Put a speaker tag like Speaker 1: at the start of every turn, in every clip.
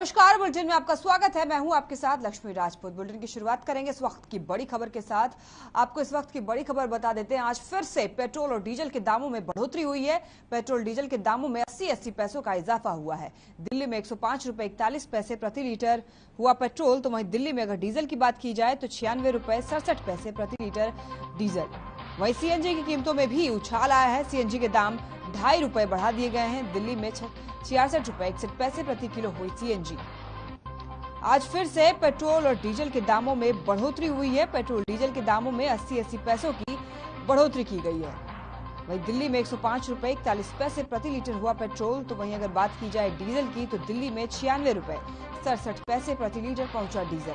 Speaker 1: नमस्कार, बुलेटिन में आपका स्वागत है। मैं हूं आपके साथ लक्ष्मी राजपूत। बुलेटिन की शुरुआत करेंगे इस वक्त की बड़ी खबर के साथ। आपको इस वक्त की बड़ी खबर बता देते हैं। आज फिर से पेट्रोल और डीजल के दामों में बढ़ोतरी हुई है। पेट्रोल डीजल के दामों में 80 पैसों का इजाफा हुआ है। दिल्ली में 105 रुपए 41 पैसे प्रति लीटर हुआ पेट्रोल, तो वहीं दिल्ली में अगर डीजल की बात की जाए तो 96 रुपए 67 पैसे प्रति लीटर डीजल। वहीं सीएनजी की कीमतों में भी उछाल आया है। सीएनजी के दाम 2.5 रुपए बढ़ा दिए गए हैं। दिल्ली में 66 रुपए 61 पैसे प्रति किलो हुई सीएनजी। आज फिर से पेट्रोल और डीजल के दामों में बढ़ोतरी हुई है। पेट्रोल डीजल के दामों में 80 पैसों की बढ़ोतरी की गई है। वहीं दिल्ली में 105 रुपए 41 पैसे प्रति लीटर हुआ पेट्रोल, तो वहीं अगर बात की जाए डीजल की तो दिल्ली में 96 रुपए 67 पैसे प्रति लीटर पहुंचा डीजल।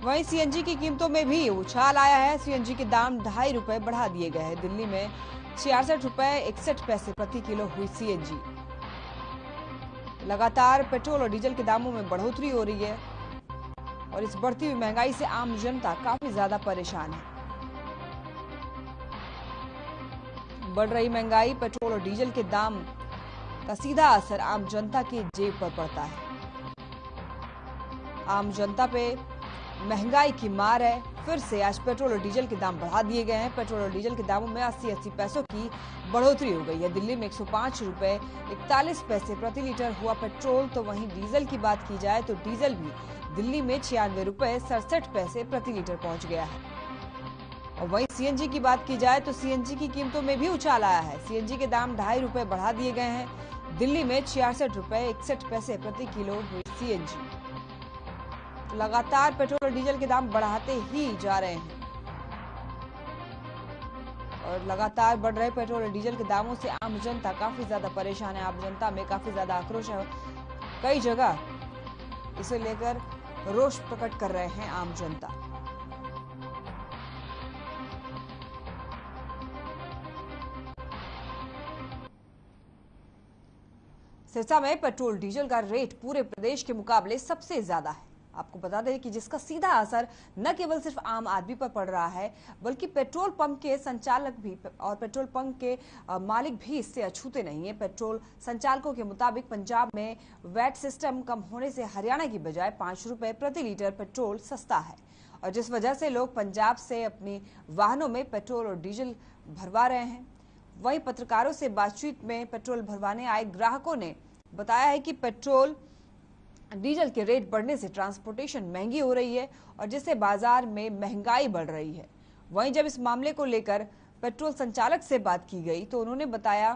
Speaker 1: वहीं सीएनजी की कीमतों में भी उछाल आया है। सीएनजी के दाम 2.5 रुपए बढ़ा दिए गए हैं। दिल्ली में 66 रुपए 61 पैसे प्रति किलो हुई सीएनजी। लगातार पेट्रोल और डीजल के दामों में बढ़ोतरी हो रही है और इस बढ़ती हुई महंगाई से आम जनता काफी ज्यादा परेशान है। बढ़ रही महंगाई, पेट्रोल और डीजल के दाम का सीधा असर आम जनता की जेब पर पड़ता है। आम जनता पे महंगाई की मार है। फिर से आज पेट्रोल और डीजल के दाम बढ़ा दिए गए हैं। पेट्रोल और डीजल के दामों में 80 पैसों की बढ़ोतरी हो गई है। दिल्ली में 105 रुपए 41 पैसे प्रति लीटर हुआ पेट्रोल, तो वहीं डीजल की बात की जाए तो डीजल भी दिल्ली में 96 रुपए 67 पैसे प्रति लीटर पहुंच गया है। और वहीं सीएनजी की बात की जाए तो सीएनजी की कीमतों में भी उछाल आया है। सीएनजी के दाम 2.5 रुपए बढ़ा दिए गए हैं। दिल्ली में 66 रुपए 61 पैसे प्रति किलो हुई सीएनजी। लगातार पेट्रोल और डीजल के दाम बढ़ाते ही जा रहे हैं और लगातार बढ़ रहे पेट्रोल और डीजल के दामों से आम जनता काफी ज्यादा परेशान है। आम जनता में काफी ज्यादा आक्रोश है। कई जगह इसे लेकर रोष प्रकट कर रहे हैं आम जनता। सिरसा में पेट्रोल डीजल का रेट पूरे प्रदेश के मुकाबले सबसे ज्यादा है। आपको बता दें कि जिसका सीधा असर न केवल सिर्फ आम आदमी पर पड़ रहा है, बल्कि पेट्रोल पंप के संचालक भी और पेट्रोल पंप के मालिक भी इससे अछूते नहीं है। पेट्रोल संचालकों के मुताबिक पंजाब में वैट सिस्टम कम होने से हरियाणा की बजाय 5 रुपए प्रति लीटर पेट्रोल सस्ता है, और जिस वजह से लोग पंजाब से अपनी वाहनों में पेट्रोल और डीजल भरवा रहे हैं। वहीं पत्रकारों से बातचीत में पेट्रोल भरवाने आए ग्राहकों ने बताया है कि पेट्रोल डीजल के रेट बढ़ने से ट्रांसपोर्टेशन महंगी हो रही है और जिससे बाजार में महंगाई बढ़ रही है। वहीं जब इस मामले को लेकर पेट्रोल संचालक से बात की गई तो उन्होंने बताया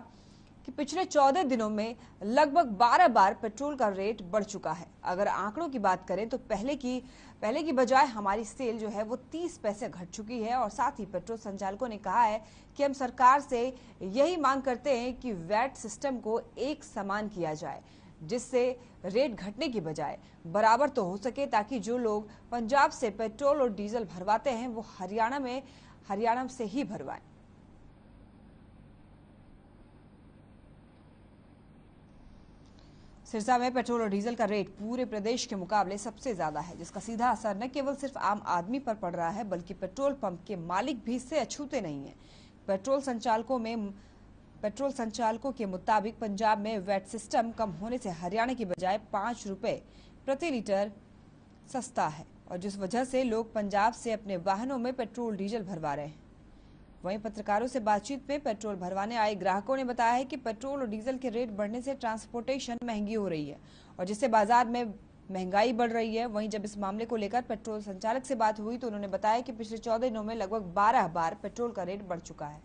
Speaker 1: कि पिछले 14 दिनों में लगभग 12 बार पेट्रोल का रेट बढ़ चुका है। अगर आंकड़ों की बात करें तो पहले की बजाय हमारी सेल जो है वो 30 पैसे घट चुकी है। और साथ ही पेट्रोल संचालकों ने कहा है कि हम सरकार से यही मांग करते हैं कि वैट सिस्टम को एक समान किया जाए, जिससे रेट घटने की बजाय बराबर तो हो सके, ताकि जो लोग पंजाब से पेट्रोल और डीजल भरवाते हैं वो हरियाणा से ही भरवाएं। सिरसा में पेट्रोल और डीजल का रेट पूरे प्रदेश के मुकाबले सबसे ज्यादा है, जिसका सीधा असर न केवल सिर्फ आम आदमी पर पड़ रहा है, बल्कि पेट्रोल पंप के मालिक भी इससे अछूते नहीं है। पेट्रोल संचालकों के मुताबिक पंजाब में वैट सिस्टम कम होने से हरियाणा की बजाय 5 रुपए प्रति लीटर सस्ता है, और जिस वजह से लोग पंजाब से अपने वाहनों में पेट्रोल डीजल भरवा रहे हैं। वहीं पत्रकारों से बातचीत में पेट्रोल भरवाने आए ग्राहकों ने बताया है कि पेट्रोल और डीजल के रेट बढ़ने से ट्रांसपोर्टेशन महंगी हो रही है और जिससे बाजार में महंगाई बढ़ रही है। वहीं जब इस मामले को लेकर पेट्रोल संचालक से बात हुई तो उन्होंने बताया कि पिछले 14 दिनों में लगभग 12 बार पेट्रोल का रेट बढ़ चुका है।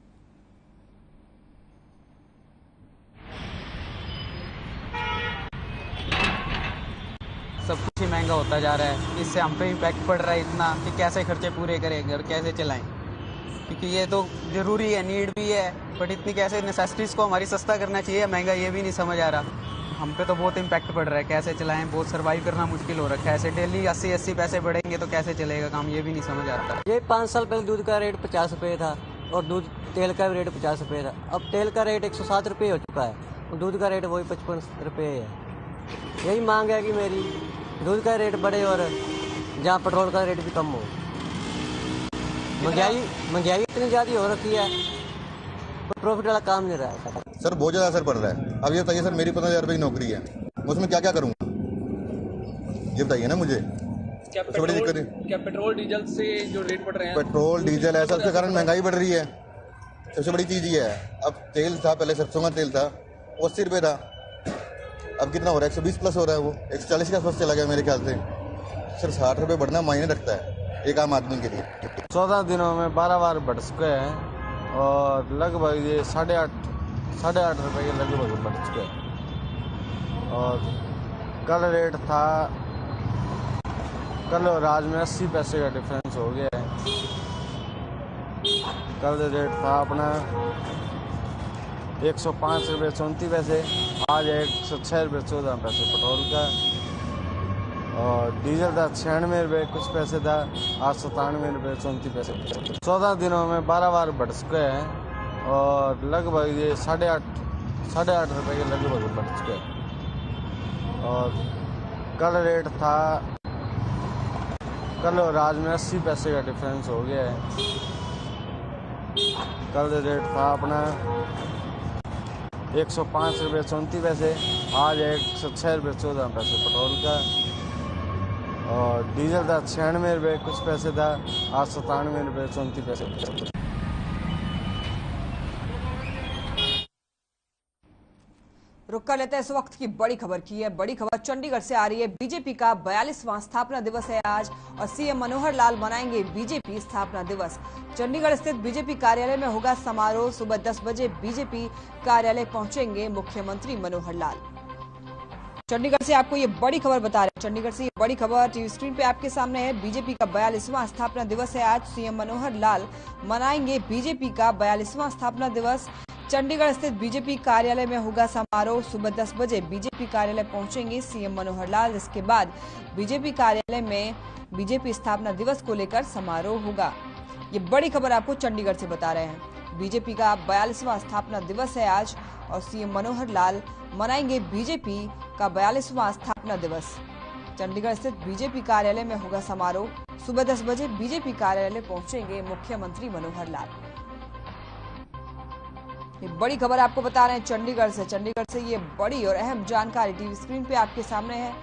Speaker 2: सब कुछ ही महंगा होता जा रहा है। इससे हम पे इम्पैक्ट पड़ रहा है इतना कि कैसे खर्चे पूरे करेंगे और कैसे चलाएं, क्योंकि ये तो जरूरी है, नीड भी है, बट इतनी कैसे नेसेसिटीज़ को हमारी सस्ता करना चाहिए, महंगा ये भी नहीं समझ आ रहा। हम पे तो बहुत इम्पैक्ट पड़ रहा है, कैसे चलाएं, बहुत सर्वाइव करना मुश्किल हो रखा है। ऐसे डेली 80 पैसे बढ़ेंगे तो कैसे चलेगा काम, ये भी नहीं समझ आ रहा।
Speaker 3: ये 5 साल पहले दूध का रेट 50 रुपये था और तेल का रेट 50 रुपये था। अब तेल का रेट 107 रुपये हो चुका है और दूध का रेट वही 55 रुपये है। यही मांग है कि मेरी दूध का रेट बढ़े और जहाँ पेट्रोल का रेट भी कम हो। महंगाई इतनी ज़्यादा हो रखी है, प्रॉफिट वाला काम नहीं रहा है।
Speaker 4: सर बहुत ज़्यादा असर पड़ रहा है। अब ये बताइए सर, मेरी 15,000 रुपये की नौकरी है, मैं उसमें क्या क्या करूँगा? ये बताइए ना मुझे।
Speaker 5: क्या पेट्रोल डीजल से जो रेट बढ़ रहे हैं?
Speaker 4: पेट्रोल डीजल है, सबसे कारण महंगाई बढ़ रही है, सबसे बड़ी चीज ये है। अब तेल था, पहले सरसों का तेल था, वो 80 रुपये था, अब कितना हो रहा है? 120 प्लस हो रहा है, वो 140 के आसपास चला गया मेरे ख्याल से। सिर्फ 60 रुपये बढ़ना मायने रखता है एक आम आदमी के लिए।
Speaker 6: 14 दिनों में 12 बार बढ़ चुके हैं और लगभग ये 8.5 रुपये के लगभग बढ़ चुके हैं। और कल रेट था, कल और आज में 80 पैसे का डिफरेंस हो गया है। कल रेट था अपना 105 रुपये 34 पैसे, आज 106 रुपये 14 पैसे पेट्रोल का। और डीजल था 96 रुपये कुछ पैसे था, आज 97 रुपये 34 पैसे। 14 दिनों में 12 बार बढ़ चुके हैं और लगभग ये 8.5 रुपये के लगभग बढ़ चुके हैं। और कल रेट था, कल और आज में 80 पैसे का डिफरेंस हो गया है। कल रेट था अपना 105 रुपये 34 पैसे, आज 106 रुपये 14 पैसे पेट्रोल का। और डीजल था 96 रुपये कुछ पैसे था, आज 97 रुपये 34 पैसे।
Speaker 1: रुक कर लेते हैं इस वक्त की बड़ी खबर की है। बड़ी खबर चंडीगढ़ से आ रही है। बीजेपी का 42वां स्थापना दिवस है आज और सीएम मनोहर लाल मनाएंगे बीजेपी स्थापना दिवस। चंडीगढ़ स्थित बीजेपी कार्यालय में होगा समारोह। सुबह 10 बजे बीजेपी कार्यालय पहुंचेंगे मुख्यमंत्री मनोहर लाल। चंडीगढ़ से आपको ये बड़ी खबर बता रहे हैं। चंडीगढ़ से ये बड़ी खबर टीवी स्क्रीन पे आपके सामने है। बीजेपी का 42वां स्थापना दिवस है आज। सीएम मनोहर लाल मनाएंगे बीजेपी का 42वां स्थापना दिवस। चंडीगढ़ स्थित बीजेपी कार्यालय में होगा समारोह। सुबह 10 बजे बीजेपी कार्यालय पहुंचेंगे सीएम मनोहर लाल। इसके बाद बीजेपी कार्यालय में बीजेपी स्थापना दिवस को लेकर समारोह होगा। ये बड़ी खबर आपको चंडीगढ़ से बता रहे हैं। बीजेपी का 42वां स्थापना दिवस है आज और सीएम मनोहर लाल मनाएंगे बीजेपी का 42वां स्थापना दिवस। चंडीगढ़ स्थित बीजेपी कार्यालय में होगा समारोह। सुबह 10 बजे बीजेपी कार्यालय पहुंचेंगे मुख्यमंत्री मनोहर लाल। ये बड़ी खबर आपको बता रहे हैं चंडीगढ़ से। चंडीगढ़ से ये बड़ी और अहम जानकारी टीवी स्क्रीन पे आपके सामने है।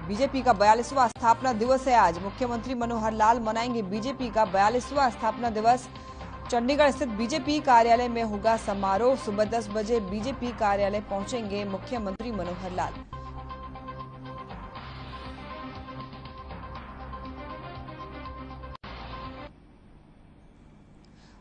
Speaker 1: बीजेपी का 42वां स्थापना दिवस है आज। मुख्यमंत्री मनोहर लाल मनाएंगे बीजेपी का 42वां स्थापना दिवस। चंडीगढ़ स्थित बीजेपी कार्यालय में होगा समारोह। सुबह 10 बजे बीजेपी कार्यालय पहुंचेंगे मुख्यमंत्री मनोहर लाल।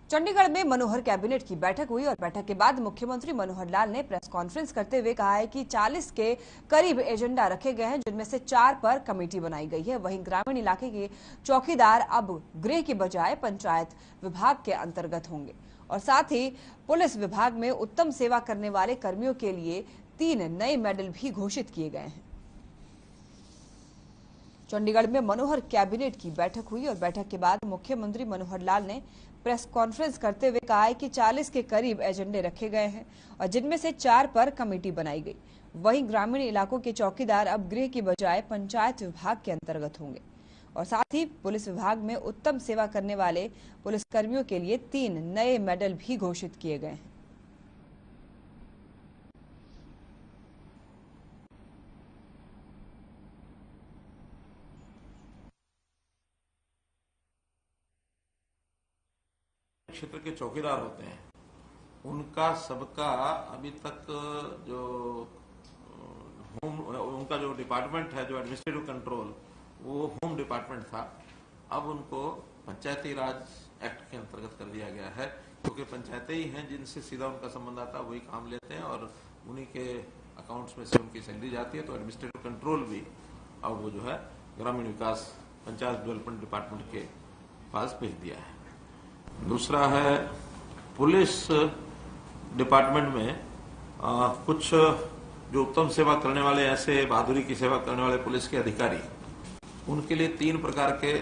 Speaker 1: चंडीगढ़ में मनोहर कैबिनेट की बैठक हुई और बैठक के बाद मुख्यमंत्री मनोहर लाल ने प्रेस कॉन्फ्रेंस करते हुए कहा है कि 40 के करीब एजेंडा रखे गए हैं, जिनमें से 4 पर कमेटी बनाई गई है। वहीं ग्रामीण इलाके के चौकीदार अब गृह के बजाय पंचायत विभाग के अंतर्गत होंगे और साथ ही पुलिस विभाग में उत्तम सेवा करने वाले कर्मियों के लिए 3 नए मेडल भी घोषित किए गए हैं। चंडीगढ़ में मनोहर कैबिनेट की बैठक हुई और बैठक के बाद मुख्यमंत्री मनोहर लाल ने प्रेस कॉन्फ्रेंस करते हुए कहा है कि 40 के करीब एजेंडे रखे गए हैं और जिनमें से 4 पर कमेटी बनाई गई। वहीं ग्रामीण इलाकों के चौकीदार अब गृह की बजाय पंचायत विभाग के अंतर्गत होंगे और साथ ही पुलिस विभाग में उत्तम सेवा करने वाले पुलिसकर्मियों के लिए 3 नए मेडल भी घोषित किए गए हैं।
Speaker 7: क्षेत्र के चौकीदार होते हैं, उनका सबका अभी तक जो उनका जो डिपार्टमेंट है, जो एडमिनिस्ट्रेटिव कंट्रोल, वो होम डिपार्टमेंट था। अब उनको पंचायती राज एक्ट के अंतर्गत कर दिया गया है, क्योंकि पंचायतें ही हैं जिनसे सीधा उनका संबंध आता है, वही काम लेते हैं और उन्हीं के अकाउंट्स में से उनकी सैलरी जाती है। तो एडमिनिस्ट्रेटिव कंट्रोल भी अब वो जो है ग्रामीण विकास पंचायत डेवलपमेंट डिपार्टमेंट के पास भेज दिया है। दूसरा है पुलिस डिपार्टमेंट में कुछ जो उत्तम सेवा करने वाले, ऐसे बहादुरी की सेवा करने वाले पुलिस के अधिकारी, उनके लिए 3 प्रकार के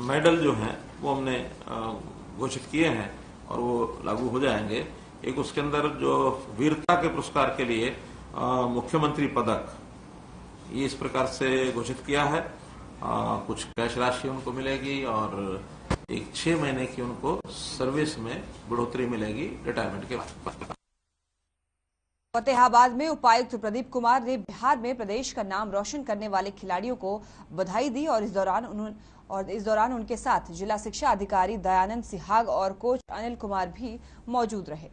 Speaker 7: मेडल जो हैं वो हमने घोषित किए हैं और वो लागू हो जाएंगे। एक उसके अंदर जो वीरता के पुरस्कार के लिए मुख्यमंत्री पदक, ये इस प्रकार से घोषित किया है। कुछ कैश राशि उनको मिलेगी और एक 6 महीने की उनको सर्विस में बढ़ोतरी मिलेगी रिटायरमेंट के बाद।
Speaker 1: फतेहाबाद में उपायुक्त प्रदीप कुमार ने बिहार में प्रदेश का नाम रोशन करने वाले खिलाड़ियों को बधाई दी और इस दौरान उनके साथ जिला शिक्षा अधिकारी दयानंद सिहाग और कोच अनिल कुमार भी मौजूद रहे।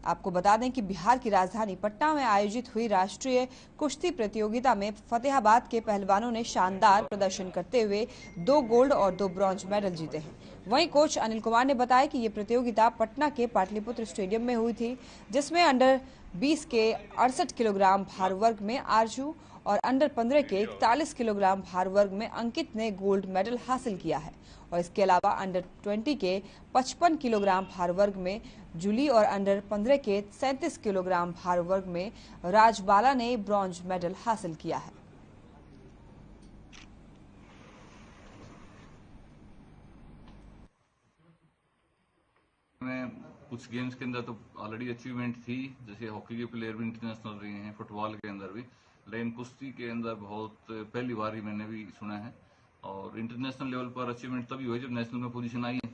Speaker 1: आपको बता दें कि बिहार की राजधानी पटना में आयोजित हुई राष्ट्रीय कुश्ती प्रतियोगिता में फतेहाबाद के पहलवानों ने शानदार प्रदर्शन करते हुए 2 गोल्ड और 2 ब्रॉन्ज मेडल जीते हैं। वहीं कोच अनिल कुमार ने बताया कि ये प्रतियोगिता पटना के पाटलिपुत्र स्टेडियम में हुई थी, जिसमें अंडर 20 के 68 किलोग्राम भार वर्ग में आरजू और अंडर 15 के 41 किलोग्राम भार वर्ग में अंकित ने गोल्ड मेडल हासिल किया है और इसके अलावा अंडर 20 के 55 किलोग्राम भार वर्ग में जूली और अंडर 15 के 37 किलोग्राम भार वर्ग में राजबाला ने ब्रॉन्ज मेडल हासिल किया है।
Speaker 8: में कुछ गेम्स के अंदर तो ऑलरेडी अचीवमेंट थी, जैसे हॉकी के प्लेयर भी इंटरनेशनल रहे हैं, फुटबॉल के अंदर भी, लेकिन कुश्ती के अंदर बहुत पहली बार ही मैंने भी सुना है। और इंटरनेशनल लेवल पर अचीवमेंट तभी हुई जब नेशनल में पोजीशन आई है।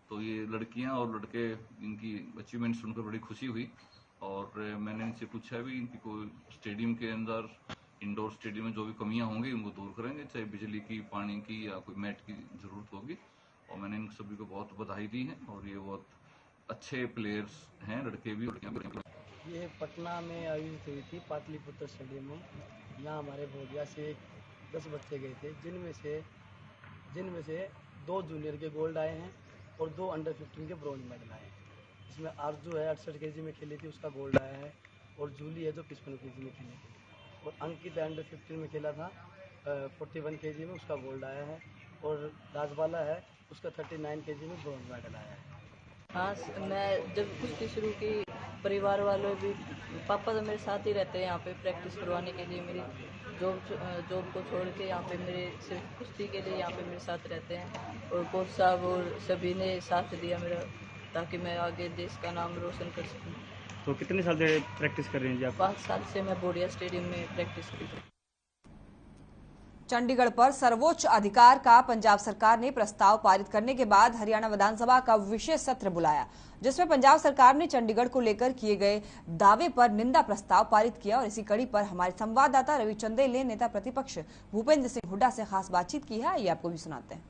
Speaker 8: तो ये लड़कियां और लड़के, इनकी अचीवमेंट सुनकर बड़ी खुशी हुई और मैंने इनसे पूछा भी इनकी कोई स्टेडियम के अंदर, इंडोर स्टेडियम में जो भी कमियां होंगी उनको दूर करेंगे, चाहे बिजली की, पानी की या कोई मैट की जरूरत होगी। और मैंने इन सभी को बहुत बधाई दी है और ये बहुत अच्छे प्लेयर्स हैं, लड़के भी लड़कियां भी।
Speaker 9: ये पटना में आयोजित हुई थी पाटलिपुत्र स्टेडियम में। यहाँ हमारे बोधिया से 10 बच्चे गए थे, जिनमें से 2 जूनियर के गोल्ड आए हैं और 2 अंडर 15 के ब्रॉन्ज मेडल आए हैं। इसमें आरजू है 68 केजी में खेली थी, उसका गोल्ड आया है, और जूली है जो 55 केजी में खेली थी, और अंकित अंडर 15 में खेला था 41 केजी में, उसका गोल्ड आया है, और राजबाला है उसका 39 केजी में ब्रॉन्ज मेडल आया है।
Speaker 10: हाँ, मैं जब कुश्ती शुरू की, परिवार वालों भी, पापा तो मेरे साथ ही रहते हैं यहाँ पे प्रैक्टिस करवाने के लिए। मेरी जॉब को छोड़ के यहाँ पे मेरे सिर्फ कुश्ती के लिए यहाँ पे मेरे साथ रहते हैं, और कोच साहब और सभी ने साथ दिया मेरा, ताकि मैं आगे देश का नाम रोशन कर सकूँ।
Speaker 11: तो कितने साल से प्रैक्टिस कर रहे हैं जी आप?
Speaker 10: 5 साल से मैं बोडिया स्टेडियम में प्रैक्टिस कर रही हूँ।
Speaker 1: चंडीगढ़ पर सर्वोच्च अधिकार का पंजाब सरकार ने प्रस्ताव पारित करने के बाद हरियाणा विधानसभा का विशेष सत्र बुलाया, जिसमें पंजाब सरकार ने चंडीगढ़ को लेकर किए गए दावे पर निंदा प्रस्ताव पारित किया। और इसी कड़ी पर हमारे संवाददाता रवि चंदेल ने नेता प्रतिपक्ष भूपेंद्र सिंह हुड्डा से खास बातचीत की है, ये आपको भी सुनाते हैं।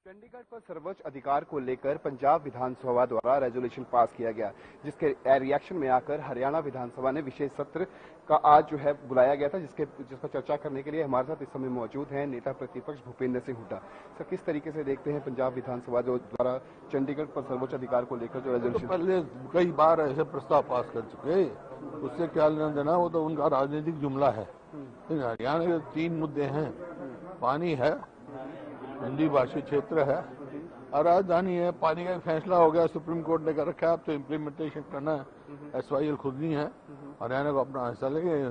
Speaker 12: चंडीगढ़ पर सर्वोच्च अधिकार को लेकर पंजाब विधानसभा द्वारा रेजोल्यूशन पास किया गया, जिसके रिएक्शन में आकर हरियाणा विधानसभा ने विशेष सत्र का आज जो है बुलाया गया था, जिस पर चर्चा करने के लिए हमारे साथ इस समय मौजूद हैं नेता प्रतिपक्ष भूपेंद्र सिंह हुड्डा। सर, किस तरीके से देखते हैं पंजाब विधानसभा द्वारा चंडीगढ़ पर सर्वोच्च अधिकार को लेकर जो रेजोल्यूशन?
Speaker 13: पहले कई बार ऐसे प्रस्ताव पास कर चुके, उससे क्या लेना देना, वो तो उनका राजनीतिक जुमला है। हरियाणा के 3 मुद्दे हैं, पानी है, हिंदी भाषी क्षेत्र है और राजधानी है। पानी का फैसला हो गया, सुप्रीम कोर्ट ने कर रखा है, अब तो इम्प्लीमेंटेशन करना है, SYL खुद नहीं है, हरियाणा को अपना हिस्सा लेंगे।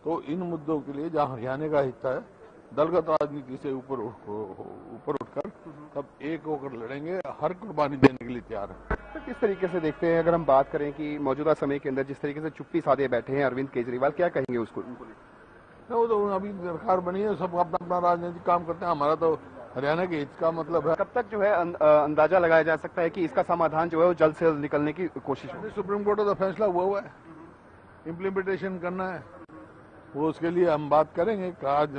Speaker 13: तो इन मुद्दों के लिए जहाँ हरियाणा का हिस्सा है, दलगत राजनीति से ऊपर उठकर तब एक होकर लड़ेंगे, हर कुर्बानी देने के लिए तैयार है।
Speaker 12: तो किस तरीके से देखते हैं, अगर हम बात करें कि मौजूदा समय के अंदर जिस तरीके से चुप्पी साधे बैठे हैं अरविंद केजरीवाल, क्या कहेंगे उसको?
Speaker 13: वो तो अभी सरकार बनी है, सब अपना अपना राजनीतिक काम करते हैं, हमारा तो हरियाणा के हित का मतलब है।
Speaker 12: कब तक जो है अंदाजा लगाया जा सकता है कि इसका समाधान जो है वो जल्द से जल्द निकलने की कोशिश हो?
Speaker 13: सुप्रीम कोर्ट का फैसला हुआ है, इम्प्लीमेंटेशन करना है, वो उसके लिए हम बात करेंगे। आज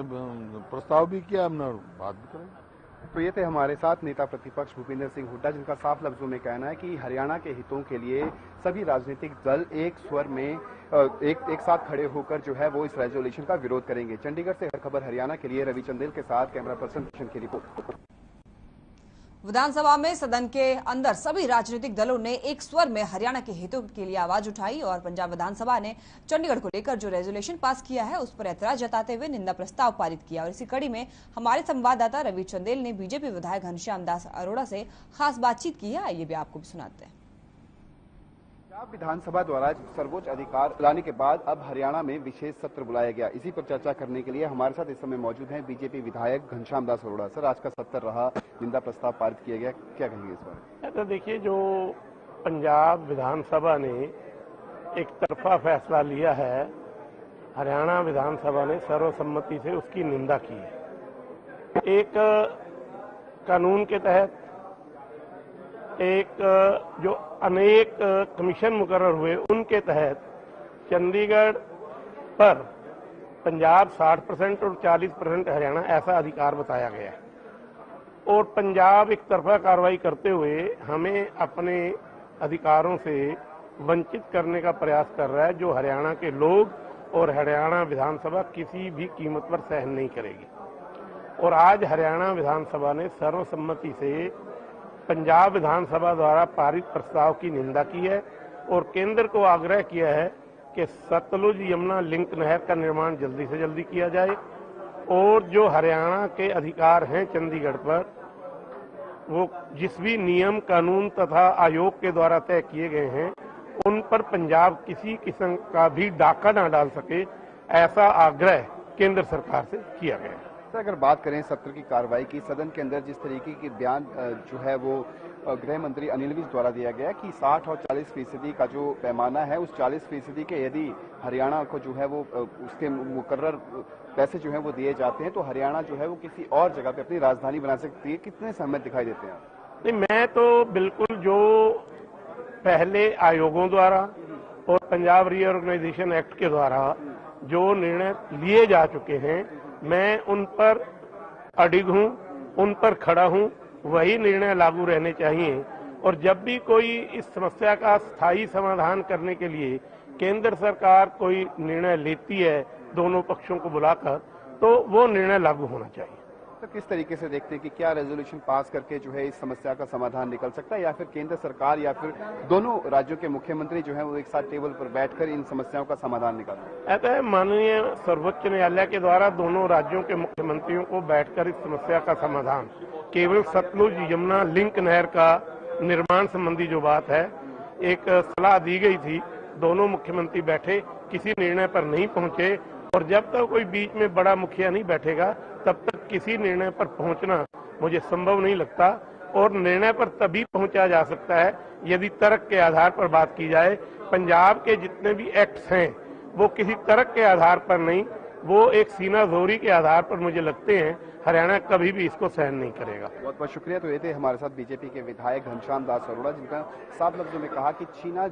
Speaker 13: प्रस्ताव भी किया हमने, बात भी करेंगे।
Speaker 12: तो ये थे हमारे साथ नेता प्रतिपक्ष भूपेंद्र सिंह हुड्डा, जिनका साफ लफ्जों में कहना है कि हरियाणा के हितों के लिए सभी राजनीतिक दल एक स्वर में एक साथ खड़े होकर जो है वो इस रेजोल्यूशन का विरोध करेंगे। चंडीगढ़ से हर खबर हरियाणा के लिए रवि चंदेल के साथ कैमरा पर्सन किशन की रिपोर्ट।
Speaker 1: विधानसभा में सदन के अंदर सभी राजनीतिक दलों ने एक स्वर में हरियाणा के हितों के लिए आवाज उठाई और पंजाब विधानसभा ने चंडीगढ़ को लेकर जो रेजोल्यूशन पास किया है उस पर ऐतराज जताते हुए निंदा प्रस्ताव पारित किया। और इसी कड़ी में हमारे संवाददाता रवि चंदेल ने बीजेपी विधायक घनश्याम दास अरोड़ा से खास बातचीत की है, आइए भी आपको भी सुनाते हैं।
Speaker 12: पंजाब विधानसभा द्वारा सर्वोच्च अधिकार लाने के बाद अब हरियाणा में विशेष सत्र बुलाया गया। इसी पर चर्चा करने के लिए हमारे साथ इस समय मौजूद हैं बीजेपी विधायक घनश्याम दास अरोड़ा। सर, आज का सत्र रहा, निंदा प्रस्ताव पारित किया गया, क्या कहेंगे इस बारे?
Speaker 14: तो देखिए, जो पंजाब विधानसभा ने एक तरफा फैसला लिया है, हरियाणा विधानसभा ने सर्वसम्मति से उसकी निंदा की है। एक कानून के तहत एक जो अनेक कमीशन मुकर्रर हुए उनके तहत चंडीगढ़ पर पंजाब 60% और 40% हरियाणा ऐसा अधिकार बताया गया है और पंजाब एक तरफा कार्रवाई करते हुए हमें अपने अधिकारों से वंचित करने का प्रयास कर रहा है, जो हरियाणा के लोग और हरियाणा विधानसभा किसी भी कीमत पर सहन नहीं करेगी। और आज हरियाणा विधानसभा ने सर्वसम्मति से पंजाब विधानसभा द्वारा पारित प्रस्ताव की निंदा की है और केंद्र को आग्रह किया है कि सतलुज यमुना लिंक नहर का निर्माण जल्दी से जल्दी किया जाए और जो हरियाणा के अधिकार हैं चंडीगढ़ पर, वो जिस भी नियम कानून तथा आयोग के द्वारा तय किए गए हैं उन पर पंजाब किसी किस्म का भी डाका न डाल सके, ऐसा आग्रह केंद्र सरकार से किया गया है।
Speaker 12: तो अगर बात करें सत्र की कार्रवाई की, सदन के अंदर जिस तरीके की बयान जो है वो गृह मंत्री अनिल विज द्वारा दिया गया कि 60 और 40% का जो पैमाना है उस 40% के यदि हरियाणा को जो है वो उसके मुकर्रर पैसे जो है वो दिए जाते हैं तो हरियाणा जो है वो किसी और जगह पे अपनी राजधानी बना सकती है। कितने सहमत दिखाई देते हैं?
Speaker 14: नहीं, मैं तो बिल्कुल जो पहले आयोगों द्वारा और पंजाब रीऑर्गेनाइजेशन एक्ट के द्वारा जो निर्णय लिए जा चुके हैं, मैं उन पर अडिग हूं, उन पर खड़ा हूं, वही निर्णय लागू रहने चाहिए। और जब भी कोई इस समस्या का स्थायी समाधान करने के लिए केंद्र सरकार कोई निर्णय लेती है दोनों पक्षों को बुलाकर, तो वो निर्णय लागू होना चाहिए।
Speaker 12: तो किस तरीके से देखते हैं कि क्या रेजोल्यूशन पास करके जो है इस समस्या का समाधान निकल सकता है, या फिर केंद्र सरकार या फिर दोनों राज्यों के मुख्यमंत्री जो है वो एक साथ टेबल पर बैठकर इन समस्याओं का समाधान निकालें?
Speaker 14: ऐसा है, माननीय सर्वोच्च न्यायालय के द्वारा दोनों राज्यों के मुख्यमंत्रियों को बैठकर इस समस्या का समाधान, केवल सतलुज यमुना लिंक नहर का निर्माण संबंधी जो बात है, एक सलाह दी गई थी, दोनों मुख्यमंत्री बैठे, किसी निर्णय पर नहीं पहुंचे और जब तक कोई बीच में बड़ा मुखिया नहीं बैठेगा तब तक किसी निर्णय पर पहुंचना मुझे संभव नहीं लगता। और निर्णय पर तभी पहुंचा जा सकता है यदि तर्क के आधार पर बात की जाए। पंजाब के जितने भी एक्ट्स हैं वो किसी तर्क के आधार पर नहीं, वो एक सीनाजोरी के आधार पर मुझे लगते हैं। हरियाणा कभी भी इसको सहन नहीं करेगा।
Speaker 12: बहुत बहुत शुक्रिया। तो ये थे हमारे साथ बीजेपी के विधायक घनश्याम दास अरोड़ा, जिनका साफ लफ्जों में कहा कि सीना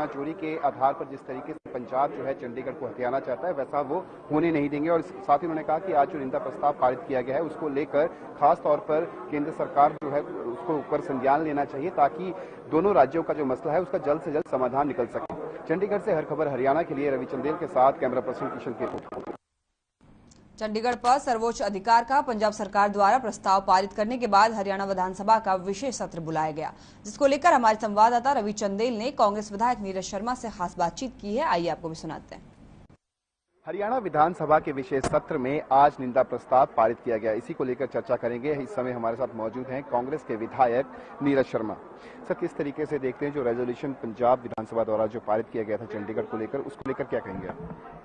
Speaker 12: चोरी के आधार पर जिस तरीके से पंजाब जो है चंडीगढ़ को हथियाना चाहता है वैसा वो होने नहीं देंगे। और साथ ही उन्होंने कहा कि आज जो निंदा प्रस्ताव पारित किया गया है उसको लेकर खास तौर पर केंद्र सरकार जो है उसको ऊपर संज्ञान लेना चाहिए ताकि दोनों राज्यों का जो मसला है उसका जल्द से जल्द समाधान निकल सके। चंडीगढ़ से हर खबर हरियाणा के लिए रवि चंदेल के साथ कैमरा पर्सन किशन के।
Speaker 1: चंडीगढ़ पर सर्वोच्च अधिकार का पंजाब सरकार द्वारा प्रस्ताव पारित करने के बाद हरियाणा विधानसभा का विशेष सत्र बुलाया गया, जिसको लेकर हमारे संवाददाता रवि चंदेल ने कांग्रेस विधायक नीरज शर्मा से खास बातचीत की है। आइए आपको भी सुनाते हैं।
Speaker 12: हरियाणा विधानसभा के विशेष सत्र में आज निंदा प्रस्ताव पारित किया गया, इसी को लेकर चर्चा करेंगे। इस समय हमारे साथ मौजूद हैं कांग्रेस के विधायक नीरज शर्मा। सर, किस तरीके से देखते हैं जो रेजोल्यूशन पंजाब विधानसभा द्वारा जो पारित किया गया था चंडीगढ़ को लेकर, उसको लेकर क्या कहेंगे आप?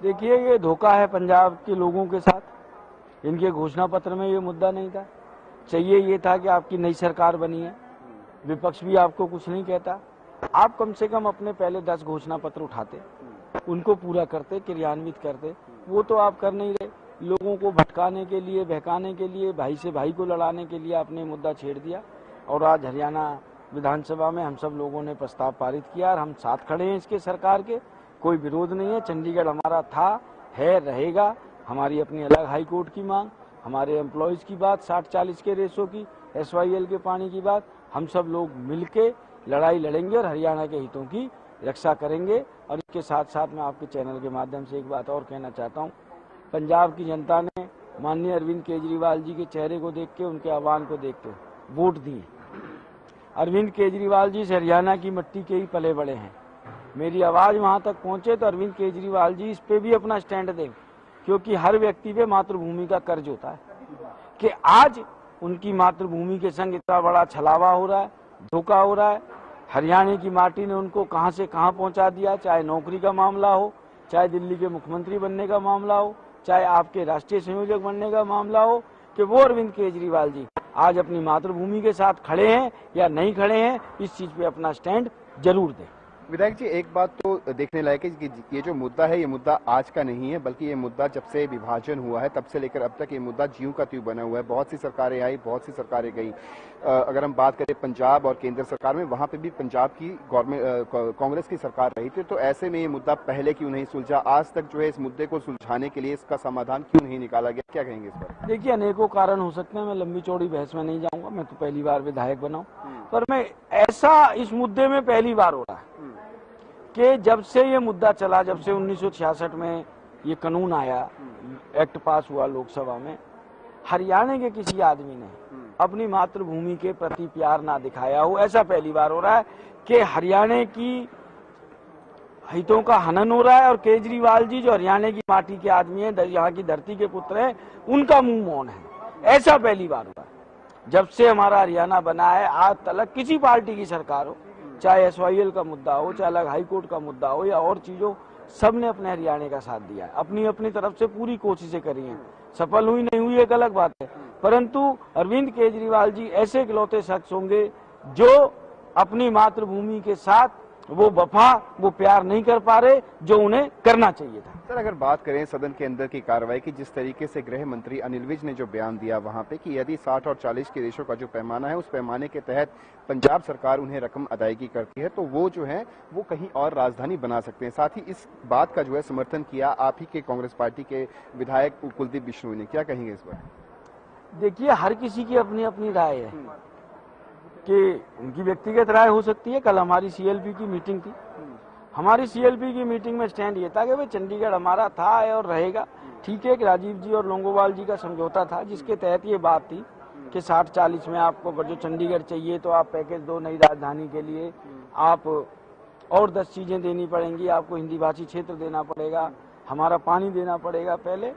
Speaker 15: देखिए, ये धोखा है पंजाब के लोगों के साथ। इनके घोषणा पत्र में ये मुद्दा नहीं था। चाहिए ये था कि आपकी नई सरकार बनी है, विपक्ष भी आपको कुछ नहीं कहता, आप कम से कम अपने पहले 10 घोषणा पत्र उठाते, उनको पूरा करते, क्रियान्वित करते। वो तो आप कर नहीं रहे। लोगों को भटकाने के लिए, बहकाने के लिए, भाई से भाई को लड़ाने के लिए आपने मुद्दा छेड़ दिया। और आज हरियाणा विधानसभा में हम सब लोगों ने प्रस्ताव पारित किया और हम साथ खड़े हैं इसके, सरकार के। कोई विरोध नहीं है। चंडीगढ़ हमारा था, है, रहेगा। हमारी अपनी अलग हाई कोर्ट की मांग, हमारे एम्प्लॉयज की बात, 60-40 के रेशो की, SYL के पानी की बात, हम सब लोग मिलके लड़ाई लड़ेंगे और हरियाणा के हितों की रक्षा करेंगे। और इसके साथ साथ मैं आपके चैनल के माध्यम से एक बात और कहना चाहता हूँ। पंजाब की जनता ने माननीय अरविंद केजरीवाल जी के चेहरे को देख के, उनके आह्वान को देख के वोट दिए। अरविंद केजरीवाल जी से हरियाणा की मिट्टी के ही पले बड़े हैं। मेरी आवाज वहां तक पहुंचे तो अरविंद केजरीवाल जी इस पे भी अपना स्टैंड दें, क्योंकि हर व्यक्ति पे मातृभूमि का कर्ज होता है कि आज उनकी मातृभूमि के संग इतना बड़ा छलावा हो रहा है, धोखा हो रहा है। हरियाणा की माटी ने उनको कहां से कहां पहुंचा दिया, चाहे नौकरी का मामला हो, चाहे दिल्ली के मुख्यमंत्री बनने का मामला हो, चाहे आपके राष्ट्रीय संयोजक बनने का मामला हो, कि वो अरविंद केजरीवाल जी आज अपनी मातृभूमि के साथ खड़े हैं या नहीं खड़े हैं, इस चीज पे अपना स्टैंड जरूर दें।
Speaker 12: विधायक जी, एक बात तो देखने लायक है कि ये जो मुद्दा है, ये मुद्दा आज का नहीं है, बल्कि ये मुद्दा जब से विभाजन हुआ है तब से लेकर अब तक ये मुद्दा ज्यों का त्यों बना हुआ है। बहुत सी सरकारें आई, बहुत सी सरकारें गई। अगर हम बात करें पंजाब और केंद्र सरकार में, वहां पे भी पंजाब की गवर्नमेंट कांग्रेस की सरकार रही थी, तो ऐसे में ये मुद्दा पहले क्यों नहीं सुलझा? आज तक जो है इस मुद्दे को सुलझाने के लिए इसका समाधान क्यों नहीं निकाला गया? क्या कहेंगे इस पर?
Speaker 15: देखिए, अनेकों कारण हो सकते हैं, मैं लंबी चौड़ी बहस में नहीं जाऊंगा, मैं तो पहली बार विधायक बना हूं, पर मैं ऐसा इस मुद्दे में पहली बार हो रहा है कि जब से ये मुद्दा चला, जब से 1966 में ये कानून आया, एक्ट पास हुआ लोकसभा में, हरियाणा के किसी आदमी ने अपनी मातृभूमि के प्रति प्यार ना दिखाया हो, ऐसा पहली बार हो रहा है कि हरियाणा की हितों का हनन हो रहा है। और केजरीवाल जी जो हरियाणा की माटी के आदमी हैं, यहाँ की धरती के पुत्र हैं, उनका मुंह मौन है, ऐसा पहली बार हुआ है। जब से हमारा हरियाणा बना है आज तक किसी पार्टी की सरकार हो, चाहे SYL का मुद्दा हो, चाहे अलग हाईकोर्ट का मुद्दा हो या और चीजों, सबने अपने हरियाणा का साथ दिया है, अपनी अपनी तरफ से पूरी कोशिशें करी हैं। सफल हुई नहीं हुई एक अलग बात है, परंतु अरविंद केजरीवाल जी ऐसे इकलौते शख्स होंगे जो अपनी मातृभूमि के साथ वो वफा, वो प्यार नहीं कर पा रहे जो उन्हें करना चाहिए था।
Speaker 12: सर, अगर बात करें सदन के अंदर की कार्रवाई की, जिस तरीके से गृह मंत्री अनिल विज ने जो बयान दिया वहां पे कि यदि 60 और 40 के रेशो का जो पैमाना है, उस पैमाने के तहत पंजाब सरकार उन्हें रकम अदायगी करती है, तो वो जो है वो कहीं और राजधानी बना सकते हैं। साथ ही इस बात का जो है समर्थन किया आप ही के कांग्रेस पार्टी के विधायक कुलदीप बिश्नोई ने। क्या कहेंगे इस पर?
Speaker 15: देखिए, हर किसी की अपनी अपनी राय है कि उनकी व्यक्तिगत राय हो सकती है। कल हमारी CLP की मीटिंग थी, हमारी CLP की मीटिंग में स्टैंड ये था कि भाई चंडीगढ़ हमारा था है और रहेगा। ठीक है कि राजीव जी और लोंगोवाल जी का समझौता था, जिसके तहत ये बात थी कि 60-40 में आपको जो चंडीगढ़ चाहिए तो आप पैकेज दो, नई राजधानी के लिए आप और 10 चीजें देनी पड़ेंगी, आपको हिंदी भाषी क्षेत्र देना पड़ेगा, हमारा पानी देना पड़ेगा पहले।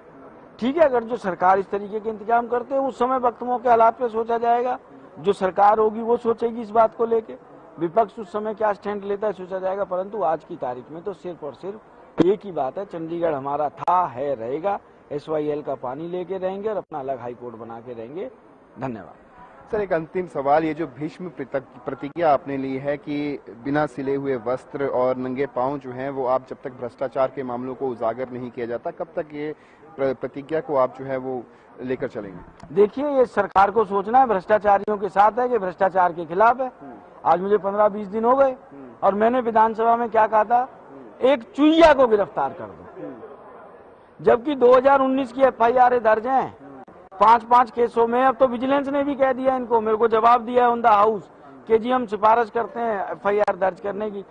Speaker 15: ठीक है, अगर जो सरकार इस तरीके के इंतजाम करते हैं, उस समय वक्त मौके हालात पे सोचा जाएगा, जो सरकार होगी वो सोचेगी इस बात को लेके, विपक्ष उस समय क्या स्टैंड लेता है सोचा जाएगा। परंतु आज की तारीख में तो सिर्फ और सिर्फ एक ही बात है, चंडीगढ़ हमारा था, है, रहेगा। SYL का पानी लेके रहेंगे और अपना अलग हाईकोर्ट बना के रहेंगे। धन्यवाद।
Speaker 12: सर, एक अंतिम सवाल, ये जो भीष्म प्रतिज्ञा आपने ली है कि बिना सिले हुए वस्त्र और नंगे पांव जो हैं वो आप जब तक भ्रष्टाचार के मामलों को उजागर नहीं किया जाता, कब तक ये प्रतिज्ञा को आप जो है वो लेकर चलेंगे?
Speaker 15: देखिए, ये सरकार को सोचना है, भ्रष्टाचारियों के साथ है कि भ्रष्टाचार के खिलाफ है। आज मुझे 15-20 दिन हो गए और मैंने विधानसभा में क्या कहा था, एक चुईया को गिरफ्तार कर दो, जबकि 2019 की FIR दर्ज हैं 5-5 केसों में। अब तो विजिलेंस ने भी कह दिया इनको, मेरे को जवाब दिया ऑन द हाउस कि जी हम सिफारिश करते हैं FIR दर्ज करने की।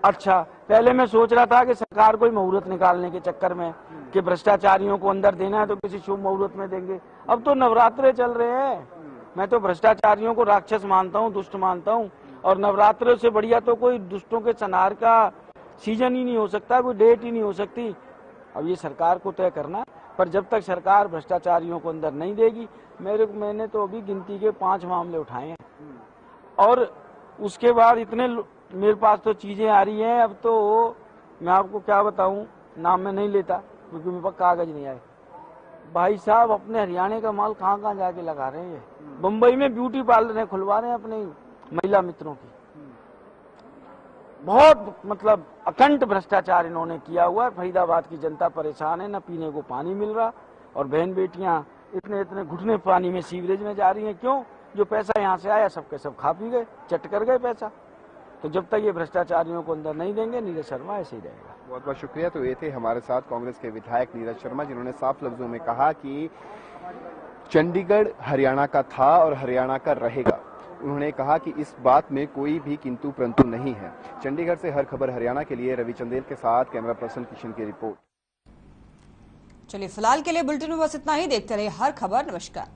Speaker 15: अच्छा, पहले मैं सोच रहा था कि सरकार कोई मुहूर्त निकालने के चक्कर में कि भ्रष्टाचारियों को अंदर देना है तो किसी शुभ मुहूर्त में देंगे। अब तो नवरात्रे चल रहे हैं, मैं तो भ्रष्टाचारियों को राक्षस मानता हूँ, दुष्ट मानता हूँ, और नवरात्रे से बढ़िया तो कोई दुष्टों के संहार का सीजन ही नहीं हो सकता, कोई डेट ही नहीं हो सकती। अब ये सरकार को तय करना, पर जब तक सरकार भ्रष्टाचारियों को अंदर नहीं देगी, मैंने तो अभी गिनती के 5 मामले उठाए हैं और उसके बाद इतने मेरे पास तो चीजें आ रही हैं। अब तो मैं आपको क्या बताऊं, नाम में नहीं लेता क्योंकि मेरे पास कागज नहीं आए। भाई साहब अपने हरियाणा का माल कहाँ कहाँ जाके लगा रहे हैं। बम्बई में ब्यूटी पार्लर खुलवा रहे हैं अपने महिला मित्रों की। बहुत मतलब अखंड भ्रष्टाचार इन्होंने किया हुआ है। फरीदाबाद की जनता परेशान है, न पीने को पानी मिल रहा और बहन बेटियां इतने इतने घुटने पानी में सीवरेज में जा रही हैं। क्यों? जो पैसा यहाँ से आया सबके सब खा पी गए, चट कर गए पैसा। तो जब तक ये भ्रष्टाचारियों को अंदर नहीं देंगे, नीरज शर्मा ऐसे ही रहेगा।
Speaker 12: बहुत बहुत शुक्रिया। तो ये थे हमारे साथ कांग्रेस के विधायक नीरज शर्मा, जिन्होंने साफ लफ्जों में कहा कि चंडीगढ़ हरियाणा का था और हरियाणा का रहेगा। उन्होंने कहा कि इस बात में कोई भी किंतु परंतु नहीं है। चंडीगढ़ से हर खबर हरियाणा के लिए रवि चंदेल के साथ कैमरा पर्सन किशन की रिपोर्ट।
Speaker 1: चलिए, फिलहाल के लिए बुलेटिन में बस इतना ही। देखते रहिए हर खबर। नमस्कार।